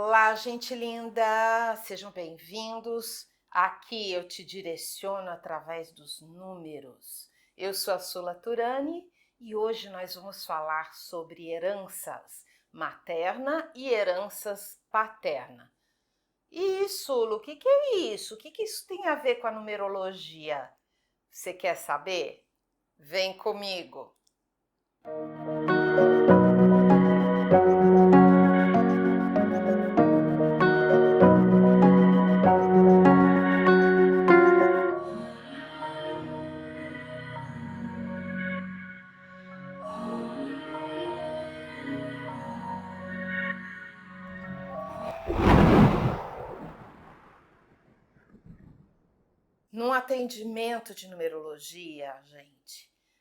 Olá, gente linda! Sejam bem-vindos. Aqui eu te direciono através dos números. Eu sou a Sula Turani e hoje nós vamos falar sobre heranças materna e heranças paterna. E Sula, o que é isso? O que isso tem a ver com a numerologia? Você quer saber? Vem comigo! Num atendimento de numerologia,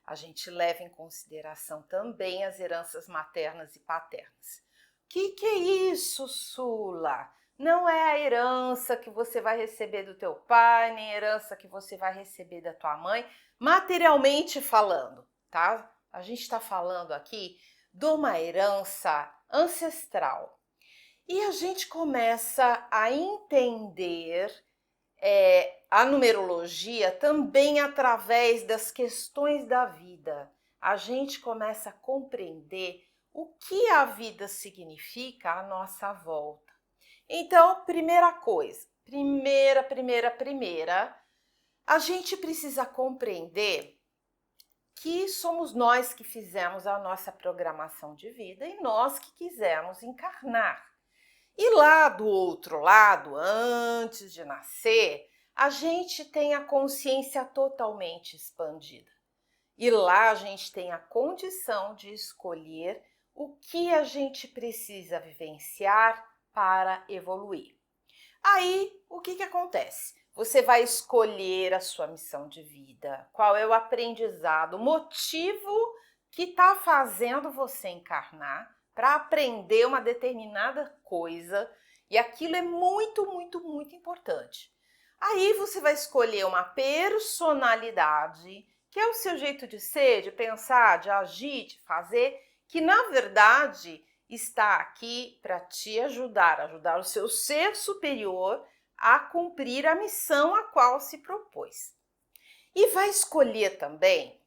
a gente leva em consideração também as heranças maternas e paternas. Que é isso, Sula? Não é a herança que você vai receber do teu pai, nem a herança que você vai receber da tua mãe, materialmente falando, tá? A gente está falando aqui de uma herança ancestral. E a gente começa a entender a numerologia também através das questões da vida. A gente começa a compreender o que a vida significa à nossa volta. Então, primeira coisa, a gente precisa compreender que somos nós que fizemos a nossa programação de vida e nós que quisemos encarnar. E lá do outro lado, antes de nascer, a gente tem a consciência totalmente expandida. E lá a gente tem a condição de escolher o que a gente precisa vivenciar para evoluir. Aí, o que acontece? Você vai escolher a sua missão de vida, qual é o aprendizado, o motivo que está fazendo você encarnar para aprender uma determinada coisa, e aquilo é muito, muito, muito importante. Aí você vai escolher uma personalidade, que é o seu jeito de ser, de pensar, de agir, de fazer, que na verdade está aqui para te ajudar o seu ser superior a cumprir a missão a qual se propôs. E vai escolher também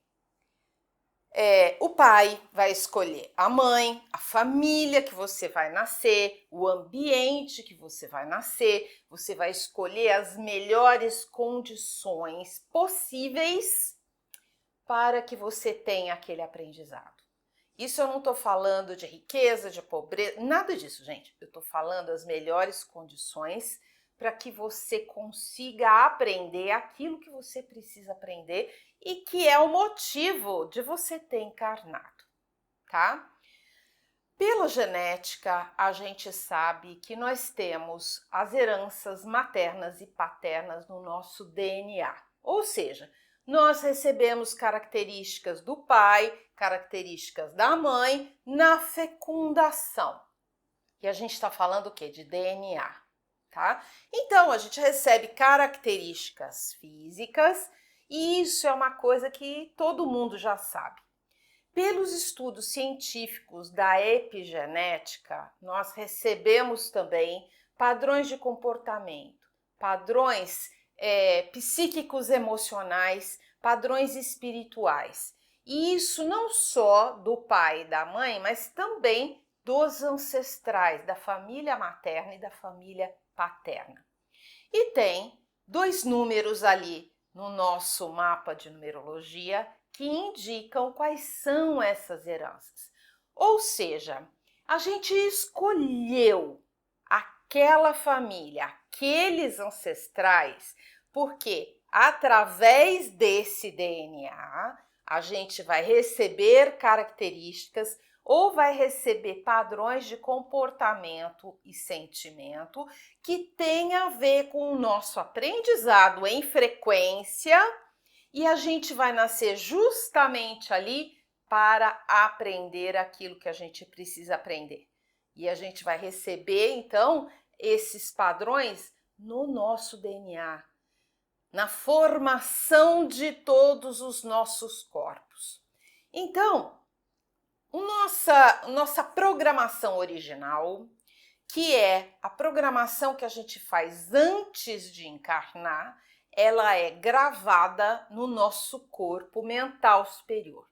o pai, vai escolher a mãe, a família que você vai nascer, o ambiente que você vai nascer, você vai escolher as melhores condições possíveis para que você tenha aquele aprendizado. Isso eu não estou falando de riqueza, de pobreza, nada disso, gente. Eu estou falando as melhores condições para que você consiga aprender aquilo que você precisa aprender e que é o motivo de você ter encarnado, tá? Pela genética, a gente sabe que nós temos as heranças maternas e paternas no nosso DNA, ou seja, nós recebemos características do pai, características da mãe na fecundação. E a gente está falando o quê? De DNA, tá? Então, a gente recebe características físicas e isso é uma coisa que todo mundo já sabe. Pelos estudos científicos da epigenética, nós recebemos também padrões de comportamento, padrões psíquicos emocionais, padrões espirituais. E isso não só do pai e da mãe, mas também dos ancestrais, da família materna e da família paterna. E tem dois números ali no nosso mapa de numerologia que indicam quais são essas heranças. Ou seja, a gente escolheu aquela família, aqueles ancestrais, porque através desse DNA a gente vai receber características ou vai receber padrões de comportamento e sentimento que tem a ver com o nosso aprendizado em frequência e a gente vai nascer justamente ali para aprender aquilo que a gente precisa aprender. E a gente vai receber, então, esses padrões no nosso DNA, na formação de todos os nossos corpos. Então, nossa programação original, que é a programação que a gente faz antes de encarnar, ela é gravada no nosso corpo mental superior.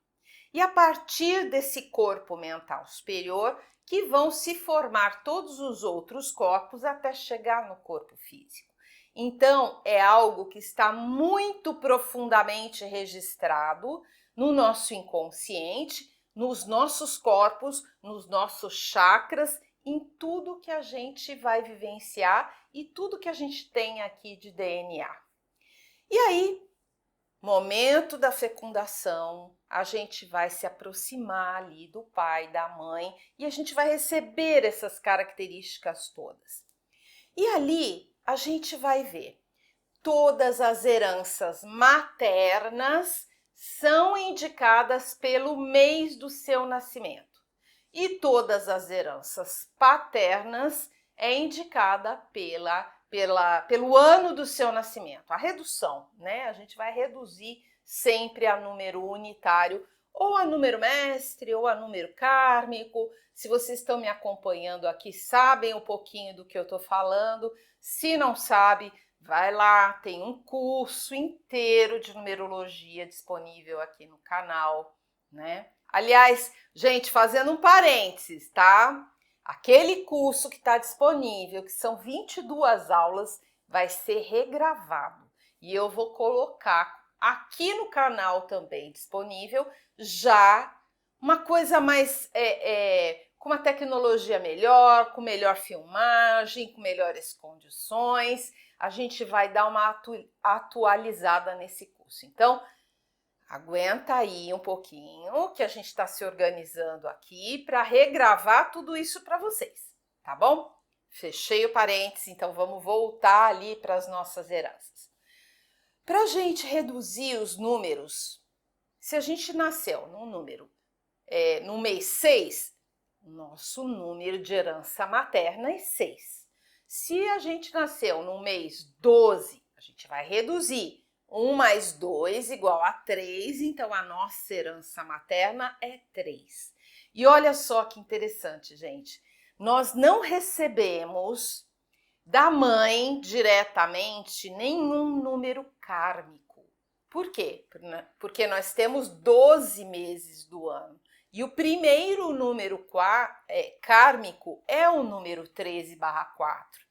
E a partir desse corpo mental superior que vão se formar todos os outros corpos até chegar no corpo físico. Então, é algo que está muito profundamente registrado no nosso inconsciente, nos nossos corpos, nos nossos chakras, em tudo que a gente vai vivenciar e tudo que a gente tem aqui de DNA. E aí, momento da fecundação, a gente vai se aproximar ali do pai, da mãe, e a gente vai receber essas características todas. E ali a gente vai ver todas as heranças maternas são indicadas pelo mês do seu nascimento. E todas as heranças paternas é indicada pelo ano do seu nascimento. A redução, né? A gente vai reduzir sempre a número unitário, ou a número mestre, ou a número kármico. Se vocês estão me acompanhando aqui, sabem um pouquinho do que eu estou falando. Se não sabe, vai lá, tem um curso inteiro de numerologia disponível aqui no canal, né? Aliás, gente, fazendo um parênteses, tá? Aquele curso que está disponível, que são 22 aulas, vai ser regravado. E eu vou colocar aqui no canal também disponível já uma coisa mais com uma tecnologia melhor, com melhor filmagem, com melhores condições. A gente vai dar uma atualizada nesse curso. Então, aguenta aí um pouquinho, que a gente está se organizando aqui para regravar tudo isso para vocês, tá bom? Fechei o parênteses, então vamos voltar ali para as nossas heranças. Para a gente reduzir os números, se a gente nasceu num número no mês 6, nosso número de herança materna é 6. Se a gente nasceu no mês 12, a gente vai reduzir. 1 mais 2 igual a 3, então a nossa herança materna é 3. E olha só que interessante, gente. Nós não recebemos da mãe diretamente nenhum número kármico. Por quê? Porque nós temos 12 meses do ano. E o primeiro número kármico é o número 13/4.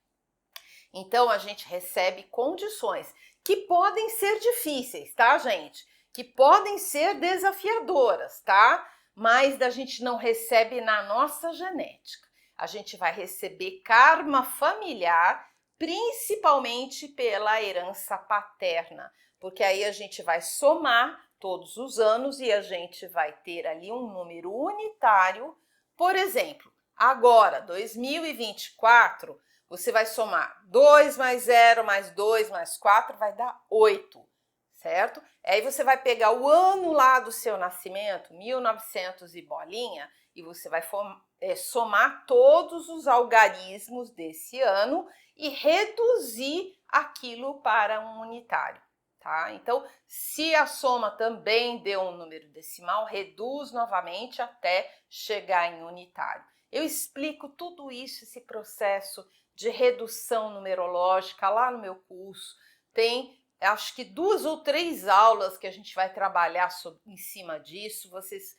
Então, a gente recebe condições que podem ser difíceis, tá, gente? Que podem ser desafiadoras, tá? Mas a gente não recebe na nossa genética. A gente vai receber karma familiar, principalmente pela herança paterna, porque aí a gente vai somar todos os anos e a gente vai ter ali um número unitário. Por exemplo, agora, 2024, você vai somar 2 mais 0 mais 2 mais 4 vai dar 8, certo? Aí você vai pegar o ano lá do seu nascimento, 1900 e bolinha, e você vai somar todos os algarismos desse ano e reduzir aquilo para um unitário, tá? Então, se a soma também deu um número decimal, reduz novamente até chegar em unitário. Eu explico tudo isso, esse processo de redução numerológica lá no meu curso. Tem, acho que 2 ou 3 aulas que a gente vai trabalhar em cima disso. Vocês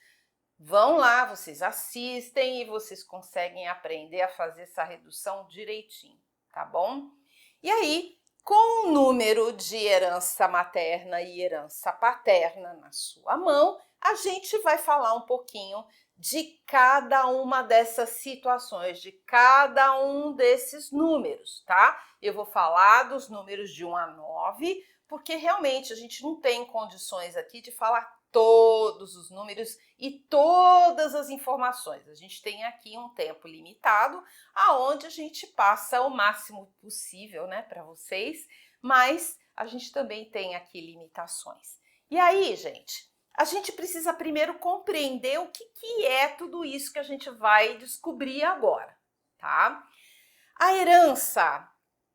vão lá, vocês assistem e vocês conseguem aprender a fazer essa redução direitinho, tá bom? E aí, com o número de herança materna e herança paterna na sua mão, a gente vai falar um pouquinho de cada uma dessas situações, de cada um desses números, tá? Eu vou falar dos números de 1 a 9, porque realmente a gente não tem condições aqui de falar todos os números e todas as informações. A gente tem aqui um tempo limitado, aonde a gente passa o máximo possível, né, para vocês, mas a gente também tem aqui limitações. E aí, gente, a gente precisa primeiro compreender o que é tudo isso que a gente vai descobrir agora, tá? A herança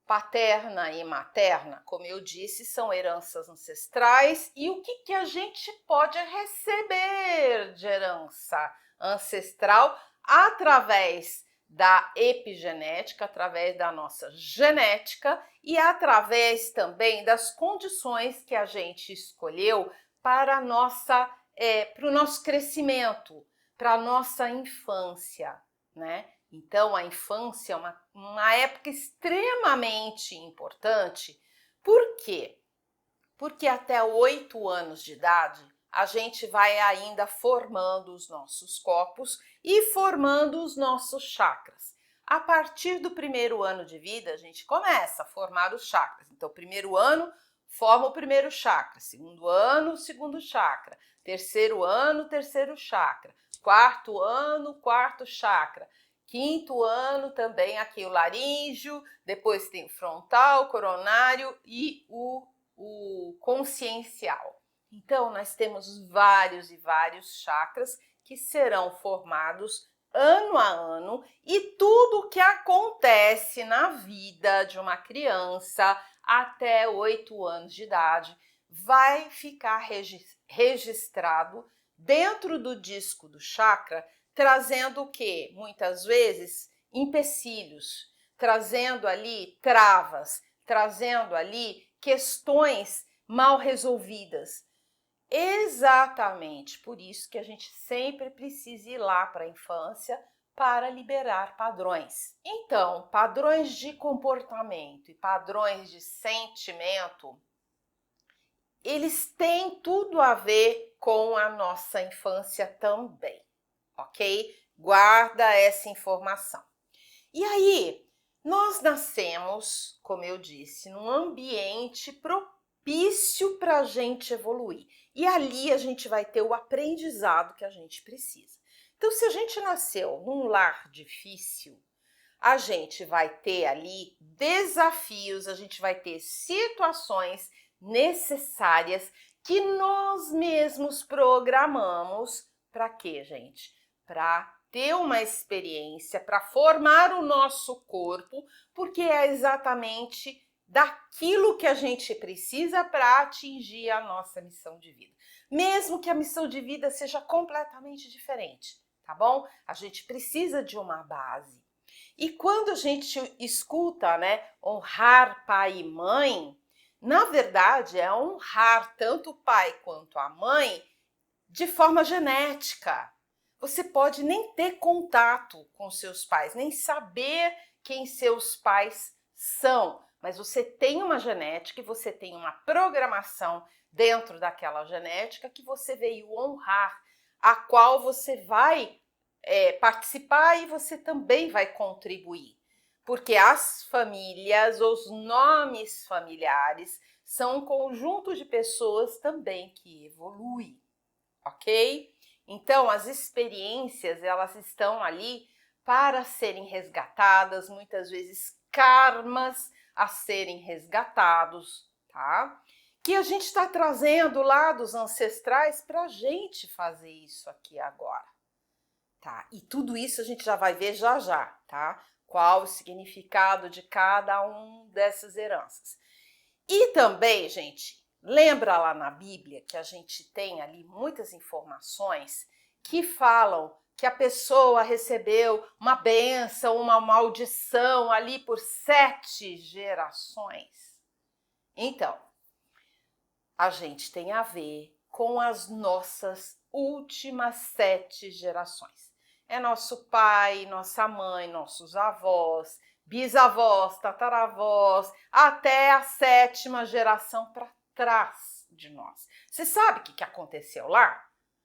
paterna e materna, como eu disse, são heranças ancestrais. E o que a gente pode receber de herança ancestral através da epigenética, através da nossa genética e através também das condições que a gente escolheu para para o nosso crescimento, para a nossa infância, né? Então, a infância é uma época extremamente importante. Por quê? Porque até 8 anos de idade, a gente vai ainda formando os nossos corpos e formando os nossos chakras. A partir do primeiro ano de vida, a gente começa a formar os chakras. Então, primeiro ano, forma o primeiro chakra. Segundo ano, o segundo chakra. Terceiro ano, terceiro chakra. Quarto ano, quarto chakra. Quinto ano, também aqui o laríngeo. Depois tem o frontal, coronário e o consciencial. Então, nós temos vários e vários chakras que serão formados ano a ano e tudo o que acontece na vida de uma criança até 8 anos de idade vai ficar registrado dentro do disco do chakra, trazendo o quê? Muitas vezes empecilhos, trazendo ali travas, trazendo ali questões mal resolvidas. Exatamente por isso que a gente sempre precisa ir lá para a infância para liberar padrões. Então, padrões de comportamento e padrões de sentimento, eles têm tudo a ver com a nossa infância também, ok? Guarda essa informação. E aí, nós nascemos, como eu disse, num ambiente propício para a gente evoluir. E ali a gente vai ter o aprendizado que a gente precisa. Então, se a gente nasceu num lar difícil, a gente vai ter ali desafios, a gente vai ter situações necessárias que nós mesmos programamos para quê, gente? Para ter uma experiência, para formar o nosso corpo, porque é exatamente daquilo que a gente precisa para atingir a nossa missão de vida. Mesmo que a missão de vida seja completamente diferente, tá bom? A gente precisa de uma base. E quando a gente escuta, né, honrar pai e mãe, na verdade é honrar tanto o pai quanto a mãe de forma genética. Você pode nem ter contato com seus pais, nem saber quem seus pais são, mas você tem uma genética e você tem uma programação dentro daquela genética que você veio honrar, a qual você vai participar e você também vai contribuir. Porque as famílias, os nomes familiares, são um conjunto de pessoas também que evolui, ok? Então, as experiências, elas estão ali para serem resgatadas, muitas vezes karmas a serem resgatados, tá? Que a gente está trazendo lá dos ancestrais para a gente fazer isso aqui agora, tá? E tudo isso a gente já vai ver já já, tá? Qual o significado de cada um dessas heranças. E também, gente, lembra lá na Bíblia que a gente tem ali muitas informações que falam que a pessoa recebeu uma bênção, uma maldição ali por 7 gerações. Então, a gente tem a ver com as nossas últimas 7 gerações. É nosso pai, nossa mãe, nossos avós, bisavós, tataravós, até a 7ª geração para trás de nós. Você sabe o que aconteceu lá?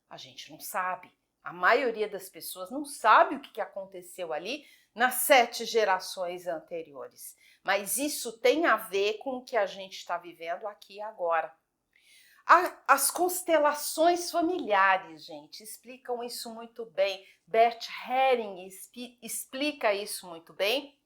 A gente não sabe. A maioria das pessoas não sabe o que aconteceu ali nas 7 gerações anteriores. Mas isso tem a ver com o que a gente está vivendo aqui e agora. As constelações familiares, gente, explicam isso muito bem. Bert Helling explica isso muito bem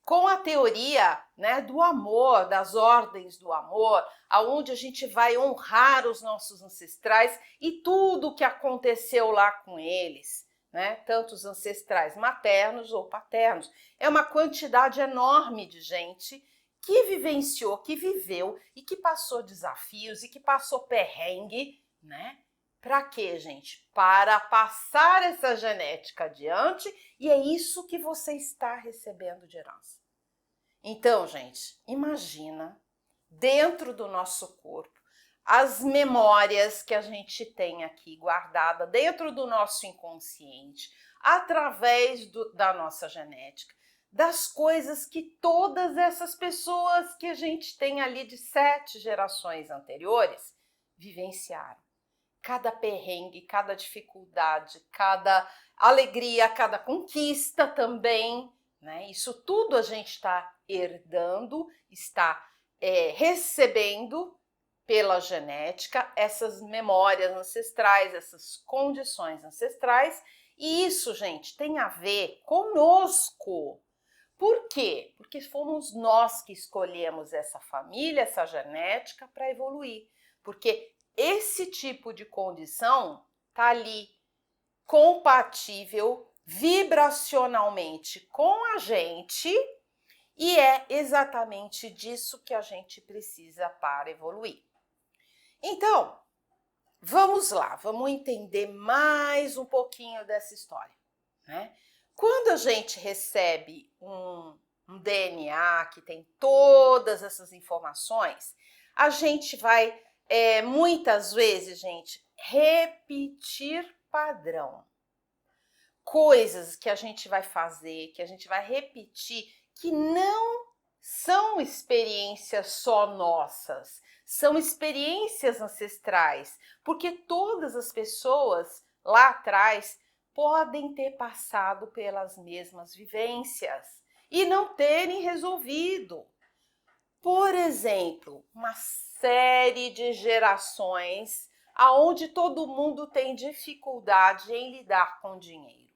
com a teoria, né, do amor, das ordens do amor, aonde a gente vai honrar os nossos ancestrais e tudo o que aconteceu lá com eles, né, tanto os ancestrais maternos ou paternos. É uma quantidade enorme de gente que vivenciou, que viveu e que passou desafios e que passou perrengue, né, Para quê, gente? Para passar essa genética adiante, e é isso que você está recebendo de herança. Então, gente, imagina dentro do nosso corpo as memórias que a gente tem aqui guardada dentro do nosso inconsciente, através da nossa genética, das coisas que todas essas pessoas que a gente tem ali de 7 gerações anteriores vivenciaram. Cada perrengue, cada dificuldade, cada alegria, cada conquista também, né? Isso tudo a gente está herdando, está recebendo pela genética essas memórias ancestrais, essas condições ancestrais, e isso, gente, tem a ver conosco. Por quê? Porque fomos nós que escolhemos essa família, essa genética para evoluir. Porque esse tipo de condição está ali compatível vibracionalmente com a gente e é exatamente disso que a gente precisa para evoluir. Então, vamos lá, vamos entender mais um pouquinho dessa história, né? Quando a gente recebe um DNA que tem todas essas informações, a gente vai, muitas vezes, gente, repetir padrão. Coisas que a gente vai fazer, que a gente vai repetir, que não são experiências só nossas, são experiências ancestrais, porque todas as pessoas lá atrás podem ter passado pelas mesmas vivências e não terem resolvido. Por exemplo, uma série de gerações aonde todo mundo tem dificuldade em lidar com dinheiro,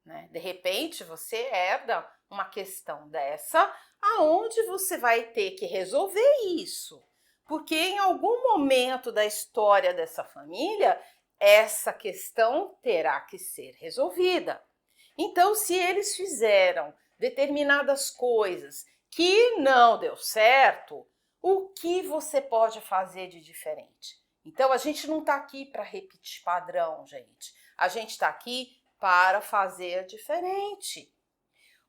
né? De repente, você herda uma questão dessa, aonde você vai ter que resolver isso, porque em algum momento da história dessa família, essa questão terá que ser resolvida. Então, se eles fizeram determinadas coisas que não deu certo, o que você pode fazer de diferente? Então, a gente não está aqui para repetir padrão, gente. A gente está aqui para fazer diferente.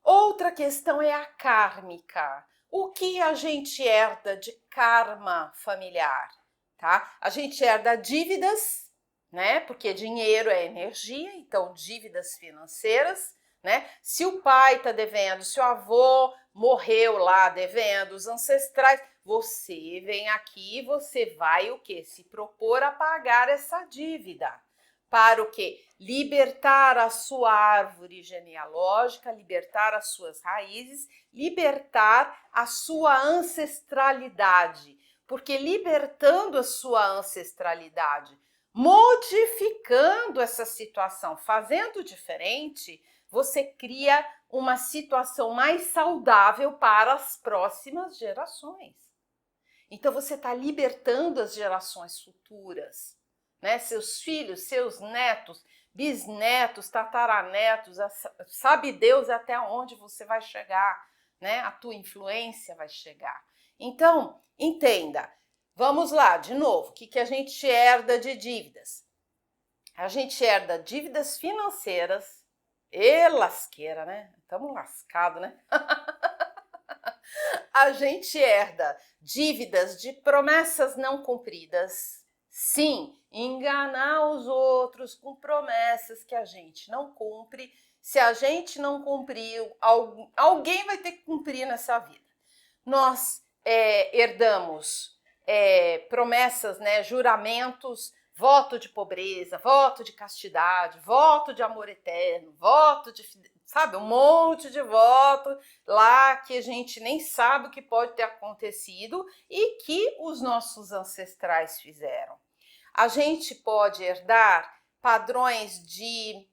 Outra questão é a kármica. O que a gente herda de karma familiar, tá? A gente herda dívidas, né? Porque dinheiro é energia, então dívidas financeiras, né? Se o pai está devendo, se o avô morreu lá devendo, os ancestrais, você vem aqui, você vai o quê? Se propor a pagar essa dívida. Para o quê? Libertar a sua árvore genealógica, libertar as suas raízes, libertar a sua ancestralidade. Porque libertando a sua ancestralidade, modificando essa situação, fazendo diferente, você cria uma situação mais saudável para as próximas gerações. Então você está libertando as gerações futuras, né? Seus filhos, seus netos, bisnetos, tataranetos, sabe Deus até onde você vai chegar, né? A tua influência vai chegar. Então, entenda. Vamos lá, de novo, o que a gente herda de dívidas? A gente herda dívidas financeiras e lasqueira, né? Estamos lascados, né? A gente herda dívidas de promessas não cumpridas. Sim, enganar os outros com promessas que a gente não cumpre. Se a gente não cumpriu, alguém vai ter que cumprir nessa vida. Nós herdamos promessas, né, juramentos, voto de pobreza, voto de castidade, voto de amor eterno, voto de, sabe, um monte de voto lá que a gente nem sabe o que pode ter acontecido e que os nossos ancestrais fizeram. A gente pode herdar padrões de,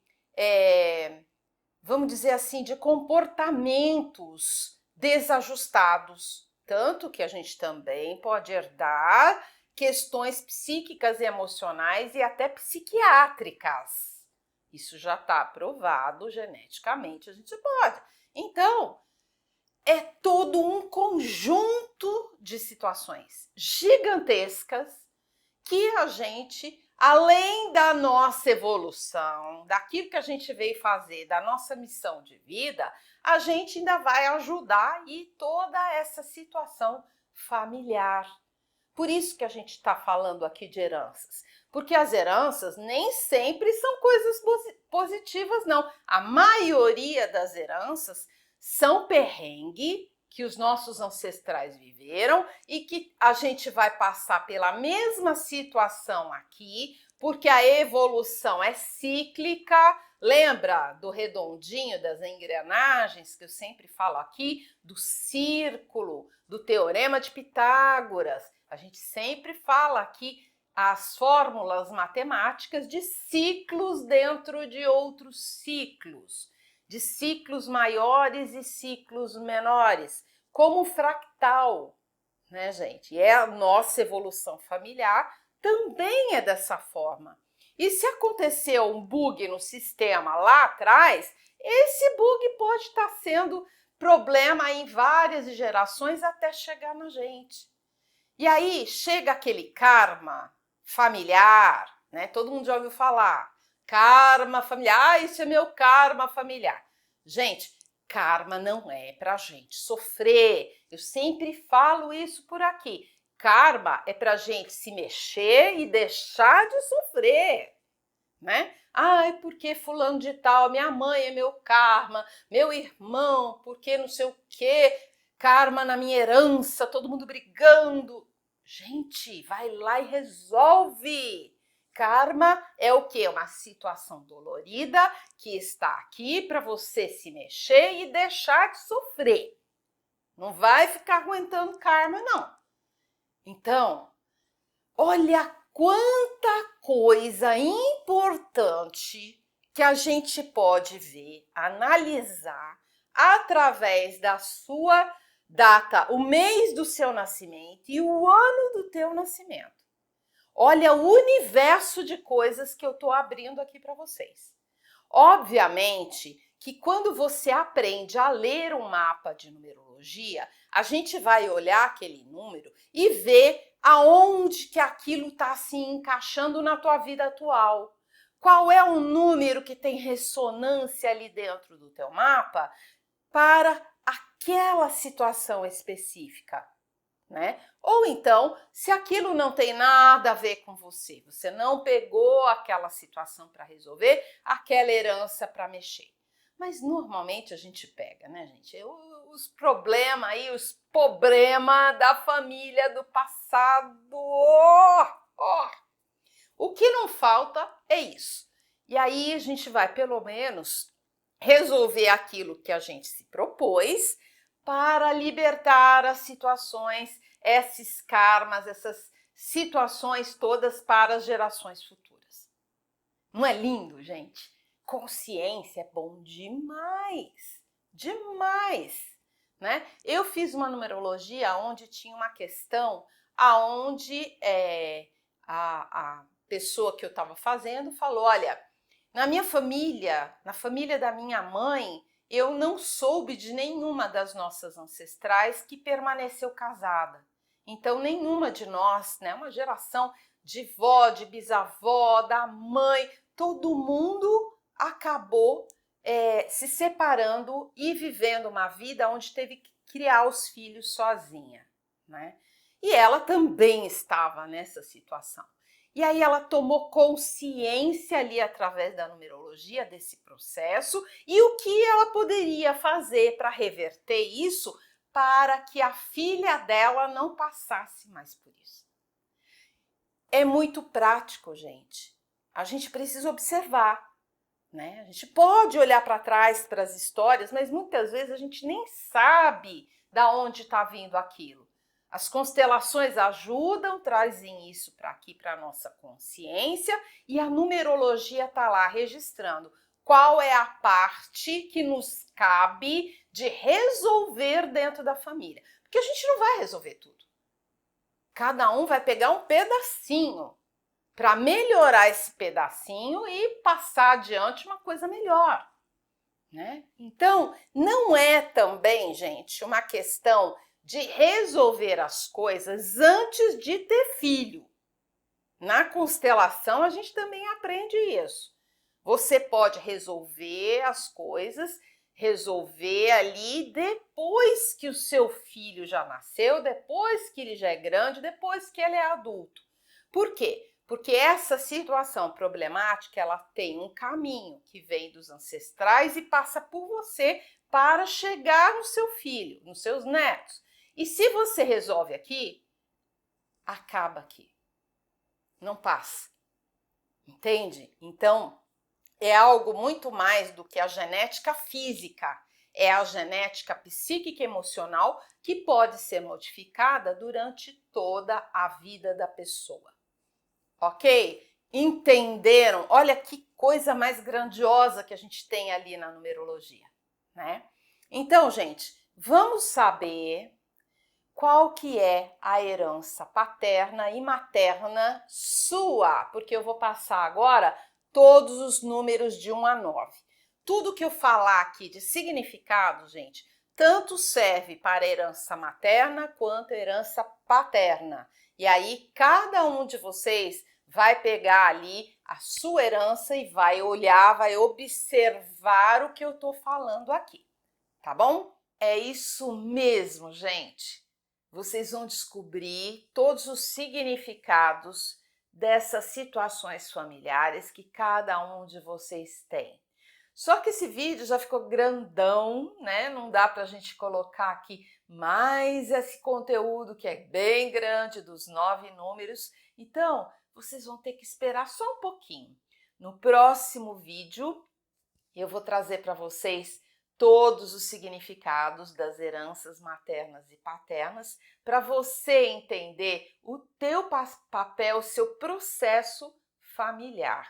vamos dizer assim, de comportamentos desajustados, tanto que a gente também pode herdar questões psíquicas e emocionais e até psiquiátricas. Isso já está provado geneticamente, a gente pode. Então, é todo um conjunto de situações gigantescas que a gente, além da nossa evolução, daquilo que a gente veio fazer, da nossa missão de vida, a gente ainda vai ajudar aí toda essa situação familiar. Por isso que a gente está falando aqui de heranças, porque as heranças nem sempre são coisas positivas, não. A maioria das heranças são perrengue que os nossos ancestrais viveram e que a gente vai passar pela mesma situação aqui, porque a evolução é cíclica. Lembra do redondinho das engrenagens que eu sempre falo aqui, do círculo, do teorema de Pitágoras? A gente sempre fala aqui as fórmulas matemáticas de ciclos dentro de outros ciclos, de ciclos maiores e ciclos menores, como o fractal, né, gente? E a nossa evolução familiar também é dessa forma. E se aconteceu um bug no sistema lá atrás, esse bug pode estar sendo problema em várias gerações até chegar na gente. E aí chega aquele karma familiar, né? Todo mundo já ouviu falar. Karma familiar, ah, isso é meu karma familiar. Gente, karma não é pra gente sofrer. Eu sempre falo isso por aqui. Karma é pra gente se mexer e deixar de sofrer, né? Ai, porque fulano de tal, minha mãe é meu karma, meu irmão, porque não sei o quê, karma na minha herança, todo mundo brigando. Gente, vai lá e resolve. Karma é o quê? Uma situação dolorida que está aqui para você se mexer e deixar de sofrer. Não vai ficar aguentando karma, não. Então, olha quanta coisa importante que a gente pode ver, analisar através da sua data, o mês do seu nascimento e o ano do teu nascimento. Olha o universo de coisas que eu estou abrindo aqui para vocês. Obviamente que quando você aprende a ler um mapa de numerologia, a gente vai olhar aquele número e ver aonde que aquilo está se encaixando na tua vida atual. Qual é o número que tem ressonância ali dentro do teu mapa para aquela situação específica, né? Ou então, se aquilo não tem nada a ver com você, você não pegou aquela situação para resolver, aquela herança para mexer. Mas normalmente a gente pega, né, gente? Os problemas aí, os problemas da família do passado. O que não falta é isso. E aí a gente vai, pelo menos, resolver aquilo que a gente se propôs para libertar as situações, esses karmas, essas situações todas para as gerações futuras. Não é lindo, gente? Consciência é bom demais, demais, né? Eu fiz uma numerologia onde tinha uma questão aonde a pessoa que eu estava fazendo falou, olha, na minha família, na família da minha mãe, eu não soube de nenhuma das nossas ancestrais que permaneceu casada. Então, nenhuma de nós, né, uma geração de vó, de bisavó, da mãe, todo mundo acabou se separando e vivendo uma vida onde teve que criar os filhos sozinha, né? E ela também estava nessa situação. E aí ela tomou consciência ali através da numerologia desse processo e o que ela poderia fazer para reverter isso para que a filha dela não passasse mais por isso. É muito prático, gente. A gente precisa observar, né? A gente pode olhar para trás para as histórias, mas muitas vezes a gente nem sabe da onde está vindo aquilo. As constelações ajudam, trazem isso para aqui, para a nossa consciência, e a numerologia está lá registrando qual é a parte que nos cabe de resolver dentro da família. Porque a gente não vai resolver tudo. Cada um vai pegar um pedacinho para melhorar esse pedacinho e passar adiante uma coisa melhor, né? Então, não é também, gente, uma questão de resolver as coisas antes de ter filho. Na constelação, a gente também aprende isso. Você pode resolver as coisas, resolver ali depois que o seu filho já nasceu, depois que ele já é grande, depois que ele é adulto. Por quê? Porque essa situação problemática, ela tem um caminho que vem dos ancestrais e passa por você para chegar no seu filho, nos seus netos. E se você resolve aqui, acaba aqui. Não passa. Entende? Então, é algo muito mais do que a genética física. É a genética psíquica e emocional que pode ser modificada durante toda a vida da pessoa. Ok? Entenderam? Olha que coisa mais grandiosa que a gente tem ali na numerologia, né? Então, gente, vamos saber qual que é a herança paterna e materna sua, porque eu vou passar agora todos os números de 1 a 9. Tudo que eu falar aqui de significado, gente, tanto serve para a herança materna quanto a herança paterna. E aí, cada um de vocês vai pegar ali a sua herança e vai olhar, vai observar o que eu estou falando aqui, tá bom? É isso mesmo, gente. Vocês vão descobrir todos os significados dessas situações familiares que cada um de vocês tem. Só que esse vídeo já ficou grandão, né? Não dá para a gente colocar aqui mais esse conteúdo que é bem grande dos 9 números. Então, vocês vão ter que esperar só um pouquinho. No próximo vídeo, eu vou trazer para vocês todos os significados das heranças maternas e paternas para você entender o teu papel, o seu processo familiar,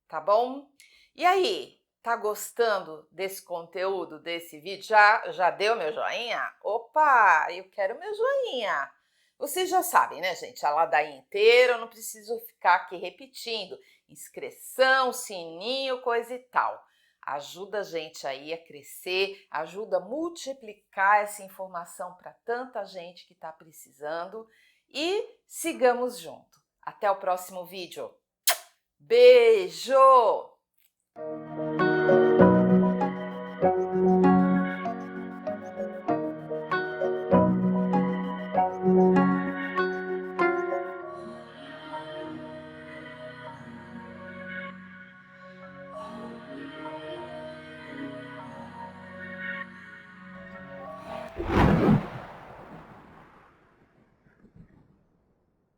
tá bom? E aí, tá gostando desse conteúdo, desse vídeo? Já deu meu joinha? Opa, eu quero meu joinha! Vocês já sabem, né, gente? A ladainha inteira, eu não preciso ficar aqui repetindo. Inscrição, sininho, coisa e tal. Ajuda a gente aí a crescer, ajuda a multiplicar essa informação para tanta gente que está precisando e sigamos junto. Até o próximo vídeo. Beijo!